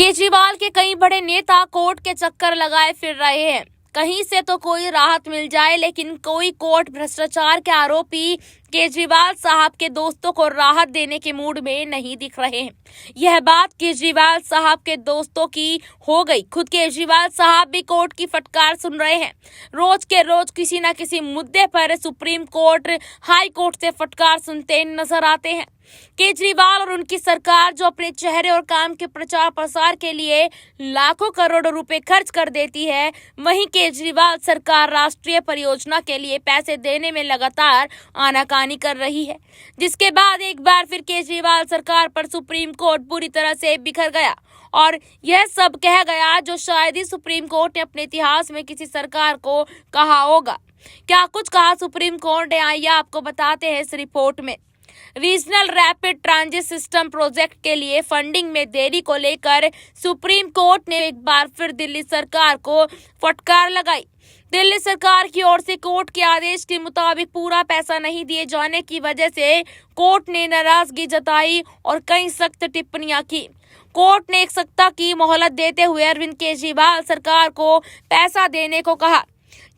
केजरीवाल के कई बड़े नेता कोर्ट के चक्कर लगाए फिर रहे हैं। कहीं से तो कोई राहत मिल जाए, लेकिन कोई कोर्ट भ्रष्टाचार के आरोपी केजरीवाल साहब के दोस्तों को राहत देने के मूड में नहीं दिख रहे हैं। यह बात केजरीवाल साहब के दोस्तों की हो गई। खुद केजरीवाल साहब भी कोर्ट की फटकार सुन रहे हैं। रोज के रोज किसी न किसी मुद्दे पर सुप्रीम कोर्ट, हाई कोर्ट से फटकार सुनते नजर आते हैं। केजरीवाल और उनकी सरकार जो अपने चेहरे और काम के प्रचार प्रसार के लिए लाखों करोड़ों रुपए खर्च कर देती है, वहीं केजरीवाल सरकार राष्ट्रीय परियोजना के लिए पैसे देने में लगातार आनाकानी कर रही है, जिसके बाद एक बार फिर केजरीवाल सरकार पर सुप्रीम कोर्ट बुरी तरह से बिखर गया और यह सब कह गया जो शायद ही सुप्रीम कोर्ट ने अपने इतिहास में किसी सरकार को कहा होगा। क्या कुछ कहा सुप्रीम कोर्ट ने, आइए आपको बताते हैं इस रिपोर्ट में। Regional rapid transit system project के लिए फंडिंग में देरी को लेकर सुप्रीम कोर्ट ने एक बार फिर दिल्ली सरकार को फटकार लगाई। दिल्ली सरकार की ओर से कोर्ट के आदेश के मुताबिक पूरा पैसा नहीं दिए जाने की वजह से कोर्ट ने नाराजगी जताई और कई सख्त टिप्पणियां की। कोर्ट ने एक सप्ताह की मोहलत देते हुए अरविंद केजरीवाल सरकार को पैसा देने को कहा।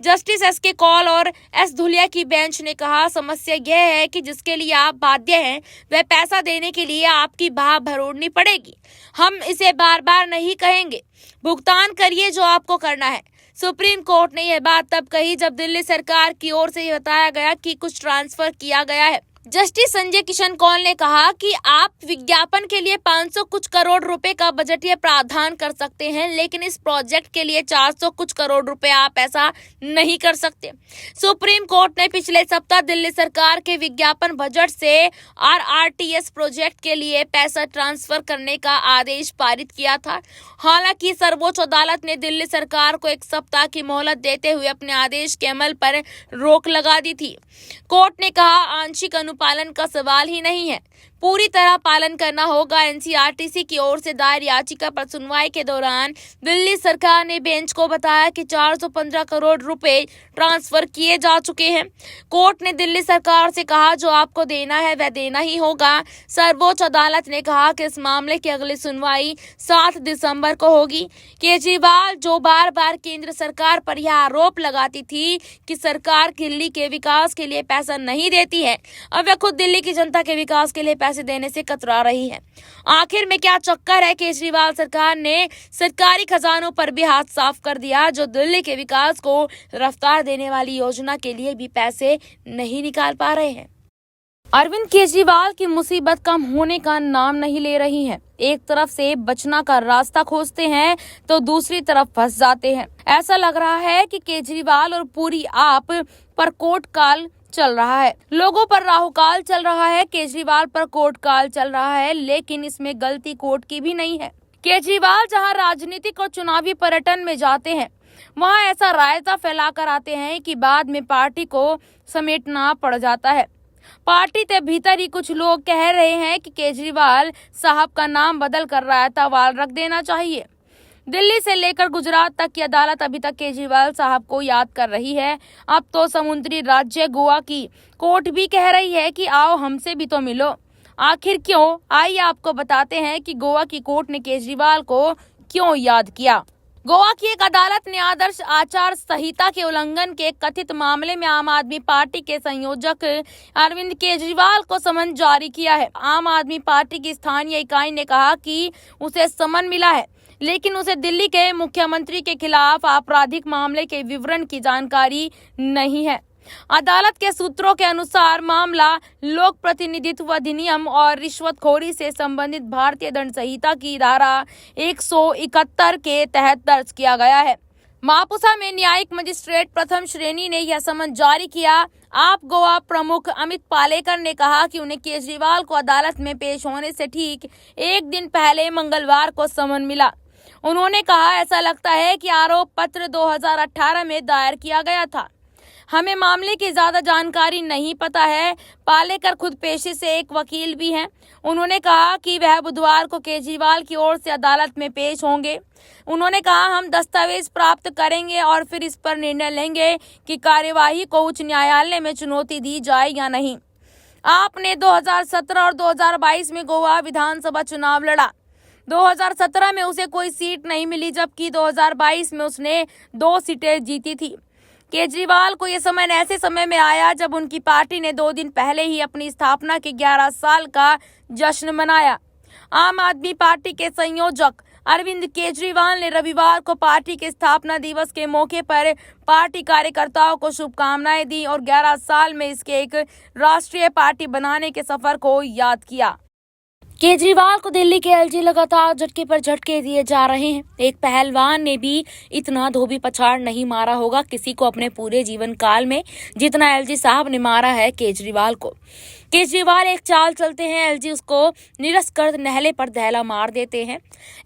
Justice SK. कौल और एस. धुलिया की बेंच ने कहा, समस्या यह है कि जिसके लिए आप बाध्य हैं वह पैसा देने के लिए आपकी बाह भरोड़नी पड़ेगी। हम इसे बार बार नहीं कहेंगे, भुगतान करिए जो आपको करना है। सुप्रीम कोर्ट ने यह बात तब कही जब दिल्ली सरकार की ओर से बताया गया कि कुछ ट्रांसफर किया गया है। जस्टिस संजय किशन कौल ने कहा कि आप विज्ञापन के लिए 500 कुछ करोड़ रुपए का बजटीय प्रावधान कर सकते हैं, लेकिन इस प्रोजेक्ट के लिए 400 कुछ करोड़ रुपए आप ऐसा नहीं कर सकते। सुप्रीम कोर्ट ने पिछले सप्ताह दिल्ली सरकार के विज्ञापन बजट से आरआरटीएस प्रोजेक्ट के लिए पैसा ट्रांसफर करने का आदेश पारित किया था। हालांकि सर्वोच्च अदालत ने दिल्ली सरकार को एक सप्ताह की मोहलत देते हुए अपने आदेश के अमल पर रोक लगा दी थी। कोर्ट ने कहा, आंशिक अनुपालन का सवाल ही नहीं है, पूरी तरह पालन करना होगा। एनसीईआरटी की ओर से दायर याचिका पर सुनवाई के दौरान दिल्ली सरकार ने बेंच को बताया कि 415 करोड़ रुपए ट्रांसफर किए जा चुके हैं। कोर्ट ने दिल्ली सरकार से कहा, जो आपको देना है वह देना ही होगा। सर्वोच्च अदालत ने कहा कि इस मामले की अगली सुनवाई 7 दिसंबर को होगी। केजरीवाल जो बार बार केंद्र सरकार पर यह आरोप लगाती थी कि सरकार दिल्ली के विकास के लिए पैसा नहीं देती है, अब वह खुद दिल्ली की जनता के विकास के लिए पैसे देने से कतरा रही है। आखिर में क्या चक्कर है? केजरीवाल सरकार ने सरकारी खजानों पर भी हाथ साफ कर दिया, जो दिल्ली के विकास को रफ्तार देने वाली योजना के लिए भी पैसे नहीं निकाल पा रहे हैं। अरविंद केजरीवाल की मुसीबत कम होने का नाम नहीं ले रही है। एक तरफ से बचना का रास्ता खोजते हैं तो दूसरी तरफ फंस जाते हैं। ऐसा लग रहा है कि केजरीवाल और पूरी आप पर कोर्ट काल चल रहा है। लोगों पर राहुकाल चल रहा है, केजरीवाल पर कोर्ट काल चल रहा है, लेकिन इसमें गलती कोर्ट की भी नहीं है। केजरीवाल जहां राजनीतिक और चुनावी पर्यटन में जाते हैं, वहां ऐसा रायता फैलाकर आते हैं कि बाद में पार्टी को समेटना पड़ जाता है। पार्टी के भीतर ही कुछ लोग कह रहे हैं कि केजरीवाल साहब का नाम बदल कर रायतावाल रख देना चाहिए। दिल्ली से लेकर गुजरात तक की अदालत अभी तक केजरीवाल साहब को याद कर रही है। अब तो समुद्री राज्य गोवा की कोर्ट भी कह रही है कि आओ हमसे भी तो मिलो। आखिर क्यों? आइए आपको बताते हैं कि गोवा की कोर्ट ने केजरीवाल को क्यों याद किया। गोवा की एक अदालत ने आदर्श आचार संहिता के उल्लंघन के कथित मामले में आम आदमी पार्टी के संयोजक अरविंद केजरीवाल को समन जारी किया है। आम आदमी पार्टी की स्थानीय इकाई ने कहा कि उसे समन मिला है, लेकिन उसे दिल्ली के मुख्यमंत्री के खिलाफ आपराधिक मामले के विवरण की जानकारी नहीं है। अदालत के सूत्रों के अनुसार मामला लोक प्रतिनिधित्व अधिनियम और रिश्वतखोरी से संबंधित भारतीय दंड संहिता की धारा 171 के तहत दर्ज किया गया है। मापुसा में न्यायिक मजिस्ट्रेट प्रथम श्रेणी ने यह समन जारी किया। आप गोवा प्रमुख अमित पालेकर ने कहा कि उन्हें केजरीवाल को अदालत में पेश होने से ठीक एक दिन पहले मंगलवार को समन मिला। उन्होंने कहा, ऐसा लगता है कि आरोप पत्र 2018 में दायर किया गया था। हमें मामले की ज्यादा जानकारी नहीं पता है। पालेकर खुद पेशे से एक वकील भी हैं। उन्होंने कहा कि वह बुधवार को केजरीवाल की ओर से अदालत में पेश होंगे। उन्होंने कहा, हम दस्तावेज प्राप्त करेंगे और फिर इस पर निर्णय लेंगे कि कार्यवाही को उच्च न्यायालय में चुनौती दी जाए या नहीं। आपने 2017 और 2022 में गोवा विधानसभा चुनाव लड़ा। 2017 में उसे कोई सीट नहीं मिली, जबकि 2022 में उसने 2 सीटें जीती थी। केजरीवाल को ये समय ऐसे समय में आया जब उनकी पार्टी ने 2 दिन पहले ही अपनी स्थापना के 11 साल का जश्न मनाया। आम आदमी पार्टी के संयोजक अरविंद केजरीवाल ने रविवार को पार्टी के स्थापना दिवस के मौके पर पार्टी कार्यकर्ताओं को शुभकामनाएं दी और 11 साल में इसके एक राष्ट्रीय पार्टी बनाने के सफर को याद किया। केजरीवाल को दिल्ली के एलजी लगातार झटके पर झटके दिए जा रहे हैं। एक पहलवान ने भी इतना धोबी पछाड़ नहीं मारा होगा किसी को अपने पूरे जीवन काल में जितना एलजी साहब ने मारा है केजरीवाल को। केजरीवाल एक चाल चलते हैं, एलजी उसको निरस कर नहले पर दहला मार देते हैं।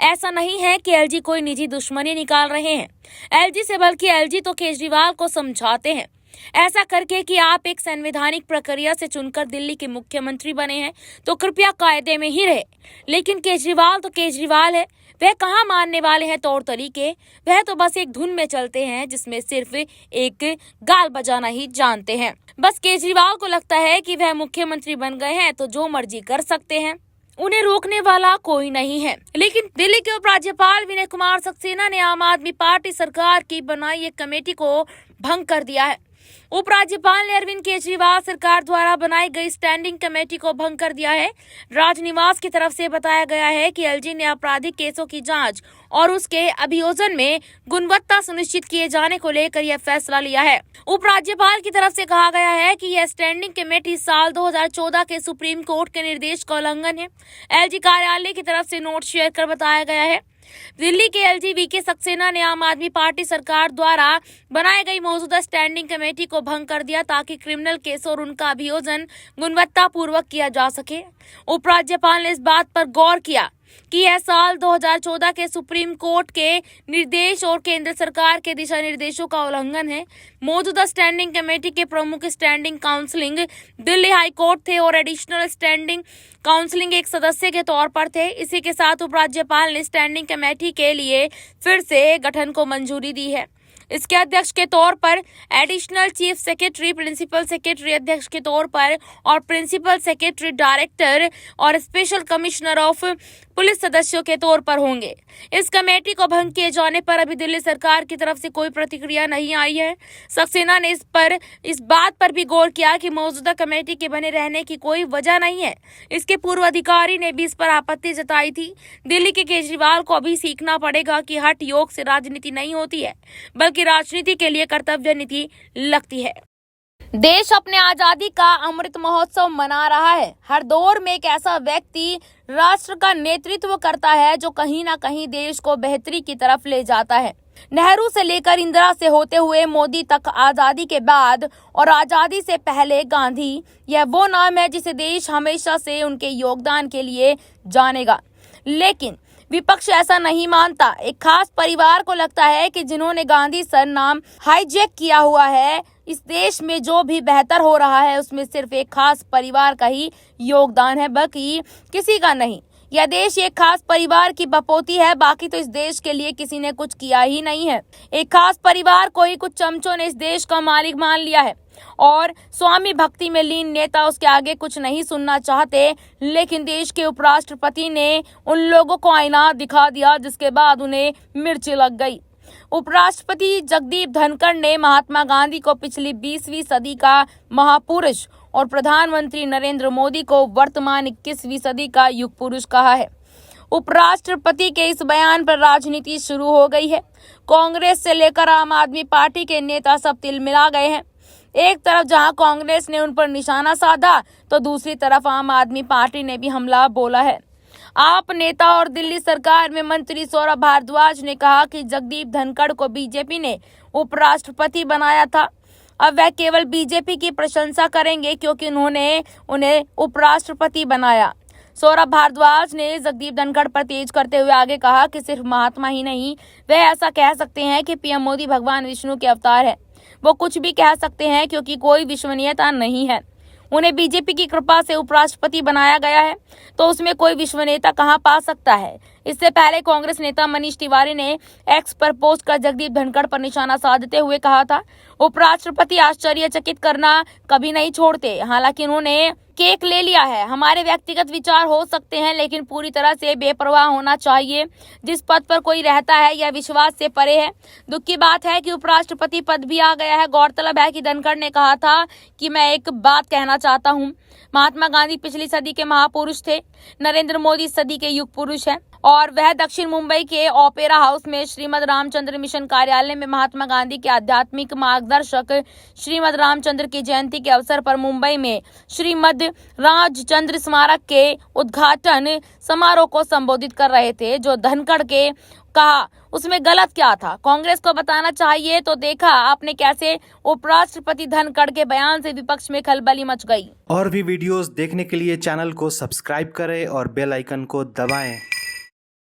ऐसा नहीं है कि एलजी कोई निजी दुश्मनी निकाल रहे हैं एलजी से, बल्कि एलजी तो केजरीवाल को समझाते हैं ऐसा करके कि आप एक संवैधानिक प्रक्रिया से चुनकर दिल्ली के मुख्यमंत्री बने हैं तो कृपया कायदे में ही रहे। लेकिन केजरीवाल तो केजरीवाल है, वह कहाँ मानने वाले हैं तौर तरीके, वह तो बस एक धुन में चलते हैं जिसमें सिर्फ एक गाल बजाना ही जानते हैं। बस केजरीवाल को लगता है कि वह मुख्यमंत्री बन गए हैं तो जो मर्जी कर सकते हैं, उन्हें रोकने वाला कोई नहीं है। लेकिन दिल्ली के उपराज्यपाल विनय कुमार सक्सेना ने आम आदमी पार्टी सरकार की बनाई एक कमेटी को भंग कर दिया है। उपराज्यपाल ने अरविंद केजरीवाल सरकार द्वारा बनाई गई स्टैंडिंग कमेटी को भंग कर दिया है। राजनिवास की तरफ से बताया गया है कि एलजी ने आपराधिक केसों की जांच और उसके अभियोजन में गुणवत्ता सुनिश्चित किए जाने को लेकर यह फैसला लिया है। उपराज्यपाल की तरफ से कहा गया है कि यह स्टैंडिंग कमेटी साल 2014 के सुप्रीम कोर्ट के निर्देश का उल्लंघन है। एलजी कार्यालय की तरफ से नोट शेयर कर बताया गया है दिल्ली के एलजी वीके सक्सेना ने आम आदमी पार्टी सरकार द्वारा बनाई गई मौजूदा स्टैंडिंग कमेटी को भंग कर दिया ताकि क्रिमिनल केस और उनका अभियोजन गुणवत्ता पूर्वक किया जा सके। उपराज्यपाल ने इस बात पर गौर किया कि यह साल 2014 के सुप्रीम कोर्ट के निर्देश और केंद्र सरकार के दिशा निर्देशों का उल्लंघन है। मौजूदा स्टैंडिंग कमेटी के प्रमुख standing counselling Delhi high court थे और एडिशनल स्टैंडिंग काउंसिलिंग एक सदस्य के तौर पर थे। इसी के साथ उपराज्यपाल ने स्टैंडिंग कमेटी के लिए फिर से गठन को मंजूरी दी है। इसके अध्यक्ष के तौर पर additional chief secretary, principal secretary अध्यक्ष के तौर पर और प्रिंसिपल सेक्रेटरी डायरेक्टर और स्पेशल कमिश्नर ऑफ पुलिस सदस्यों के तौर पर होंगे। इस कमेटी को भंग किए जाने पर अभी दिल्ली सरकार की तरफ से कोई प्रतिक्रिया नहीं आई है। सक्सेना ने इस बात पर भी गौर किया कि मौजूदा कमेटी के बने रहने की कोई वजह नहीं है। इसके पूर्व अधिकारी ने भी इस पर आपत्ति जताई थी। दिल्ली के केजरीवाल को अभी सीखना पड़ेगा कि हठ योग से राजनीति नहीं होती है, बल्कि राजनीति के लिए कर्तव्य नीति लगती है। देश अपने आजादी का अमृत महोत्सव मना रहा है। हर दौर में एक ऐसा व्यक्ति राष्ट्र का नेतृत्व करता है जो कहीं ना कहीं देश को बेहतरी की तरफ ले जाता है। नेहरू से लेकर इंदिरा से होते हुए मोदी तक, आजादी के बाद और आजादी से पहले गांधी, यह वो नाम है जिसे देश हमेशा से उनके योगदान के लिए जानेगा। लेकिन विपक्ष ऐसा नहीं मानता। एक खास परिवार को लगता है कि जिन्होंने गांधी सर नाम हाईजैक किया हुआ है, इस देश में जो भी बेहतर हो रहा है उसमें सिर्फ एक खास परिवार का ही योगदान है, बाकी किसी का नहीं। यह देश एक खास परिवार की बपौती है, बाकी तो इस देश के लिए किसी ने कुछ किया ही नहीं है। एक खास परिवार को ही कुछ चमचों ने इस देश का मालिक मान लिया है और स्वामी भक्ति में लीन नेता उसके आगे कुछ नहीं सुनना चाहते। लेकिन देश के उपराष्ट्रपति ने उन लोगों को आईना दिखा दिया जिसके बाद उन्हें मिर्ची लग गई। उपराष्ट्रपति जगदीप धनखड़ ने महात्मा गांधी को पिछली 20वीं सदी का महापुरुष और प्रधानमंत्री नरेंद्र मोदी को वर्तमान 21वीं सदी का युग पुरुष कहा है। उपराष्ट्रपति के इस बयान पर राजनीति शुरू हो गई है। कांग्रेस से लेकर आम आदमी पार्टी के नेता सब तिलमिला गए हैं। एक तरफ जहां कांग्रेस ने उन पर निशाना साधा तो दूसरी तरफ आम आदमी पार्टी ने भी हमला बोला है। आप नेता और दिल्ली सरकार में मंत्री सौरभ भारद्वाज ने कहा कि जगदीप धनखड़ को बीजेपी ने उपराष्ट्रपति बनाया था। अब वह केवल बीजेपी की प्रशंसा करेंगे क्योंकि उन्होंने उन्हें उपराष्ट्रपति बनाया। सौरभ भारद्वाज ने जगदीप धनखड़ पर तेज करते हुए आगे कहा कि सिर्फ महात्मा ही नहीं, वे ऐसा कह सकते हैं कि पीएम मोदी भगवान विष्णु के अवतार है। वो कुछ भी कह सकते हैं क्योंकि कोई विश्वसनीयता नहीं है। उन्हें बीजेपी की कृपा से उपराष्ट्रपति बनाया गया है तो उसमें कोई विश्वसनीयता कहां पा सकता है। इससे पहले कांग्रेस नेता मनीष तिवारी ने एक्स पर पोस्ट कर जगदीप धनखड़ पर निशाना साधते हुए कहा था, उपराष्ट्रपति आश्चर्यचकित करना कभी नहीं छोड़ते। हालांकि उन्होंने केक ले लिया है। हमारे व्यक्तिगत विचार हो सकते हैं, लेकिन पूरी तरह से बेपरवाह होना चाहिए। जिस पद पर कोई रहता है यह विश्वास से परे है। दुख की बात है कि उपराष्ट्रपति पद भी आ गया है। गौरतलब है कि धनखड़ ने कहा था कि मैं एक बात कहना चाहता हूँ। महात्मा गांधी पिछली सदी के महापुरुष थे। नरेंद्र मोदी सदी के युग पुरुष हैं और वह दक्षिण मुंबई के ओपेरा हाउस में श्रीमद रामचंद्र मिशन कार्यालय में महात्मा गांधी के आध्यात्मिक मार्गदर्शक श्रीमद रामचंद्र की जयंती के अवसर पर मुंबई में श्रीमद राजचंद्र स्मारक के उद्घाटन समारोह को संबोधित कर रहे थे। जो धनखड़ के कहा उसमें गलत क्या था? कांग्रेस को बताना चाहिए। तो देखा आपने कैसे उपराष्ट्रपति धनखड़ के बयान से विपक्ष में खलबली मच गई। और भी वीडियोस देखने के लिए चैनल को सब्सक्राइब करें और बेल आइकन को दबाएं।